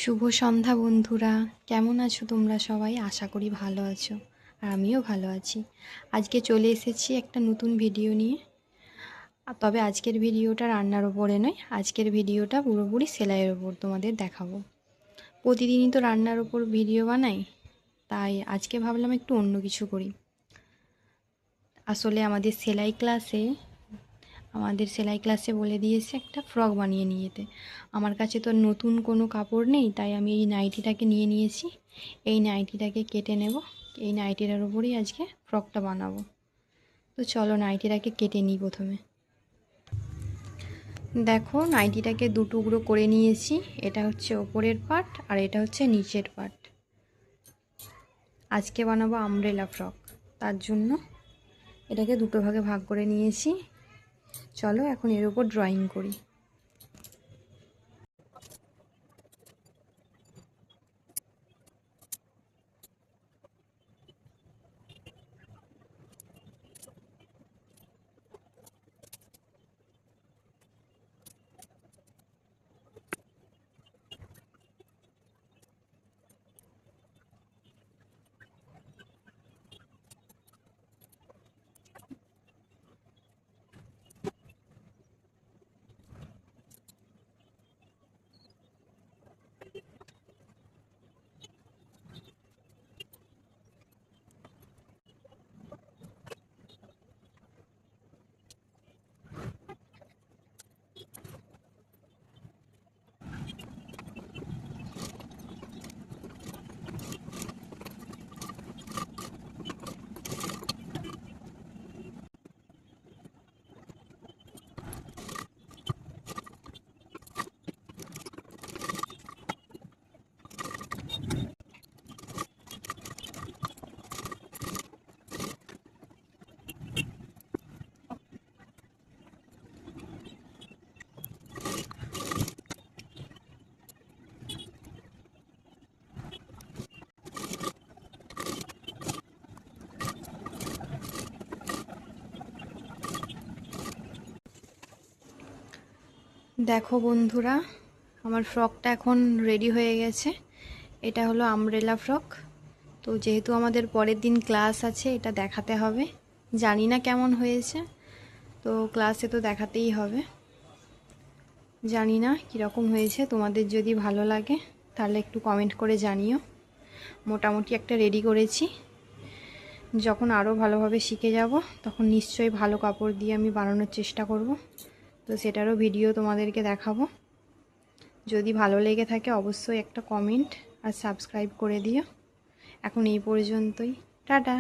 শুভ সন্ধ্যা বন্ধুরা, কেমন আছো তোমরা সবাই? আশা করি ভালো আছো, আর আমিও ভালো আছি। আজকে চলে এসেছি একটা নতুন ভিডিও নিয়ে। তবে আজকের ভিডিওটা রান্নার ওপরে নয়, আজকের ভিডিওটা পুরোপুরি সেলাইয়ের ওপর তোমাদের দেখাবো। প্রতিদিনই তো রান্নার ওপর ভিডিও বানাই, তাই আজকে ভাবলাম একটু অন্য কিছু করি। আসলে আমাদের সেলাই ক্লাসে বলে দিয়েছে একটা ফ্রক বানিয়ে নিয়ে যেতে। আমার কাছে তো নতুন কোনো কাপড় নেই, তাই আমি এই নাইটিটাকে নিয়ে নিয়েছি। এই নাইটিটাকে কেটে নেব, এই নাইটিটার উপরেই আজকে ফ্রকটা বানাবো। তো চলো নাইটিটাকে কেটে নিই প্রথমে। দেখো, নাইটিটাকে দু টুকরো করে নিয়েছি। এটা হচ্ছে ওপরের পার্ট আর এটা হচ্ছে নিচের পার্ট। আজকে বানাবো আমব্রেলা ফ্রক, তার জন্য এটাকে দুটো ভাগে ভাগ করে নিয়েছি। চলো এখন এর উপর ড্রয়িং করি। দেখো বন্ধুরা, আমার ফ্রকটা এখন রেডি হয়ে গেছে। এটা হলো আমব্রেলা ফ্রক। তো যেহেতু আমাদের পরের দিন ক্লাস আছে, এটা দেখাতে হবে। জানি না কেমন হয়েছে, তো ক্লাসে তো দেখাতেই হবে। জানি না কীরকম হয়েছে, তোমাদের যদি ভালো লাগে তাহলে একটু কমেন্ট করে জানিও। মোটামুটি একটা রেডি করেছি। যখন আরও ভালোভাবে শিখে যাব তখন নিশ্চয়ই ভালো কাপড় দিয়ে আমি বানানোর চেষ্টা করব। তো সেটারও ভিডিও তোমাদেরকে দেখাবো। যদি ভালো লেগে থাকে অবশ্যই একটা কমেন্ট আর সাবস্ক্রাইব করে দিও। এখন এই পর্যন্তই, টাটা।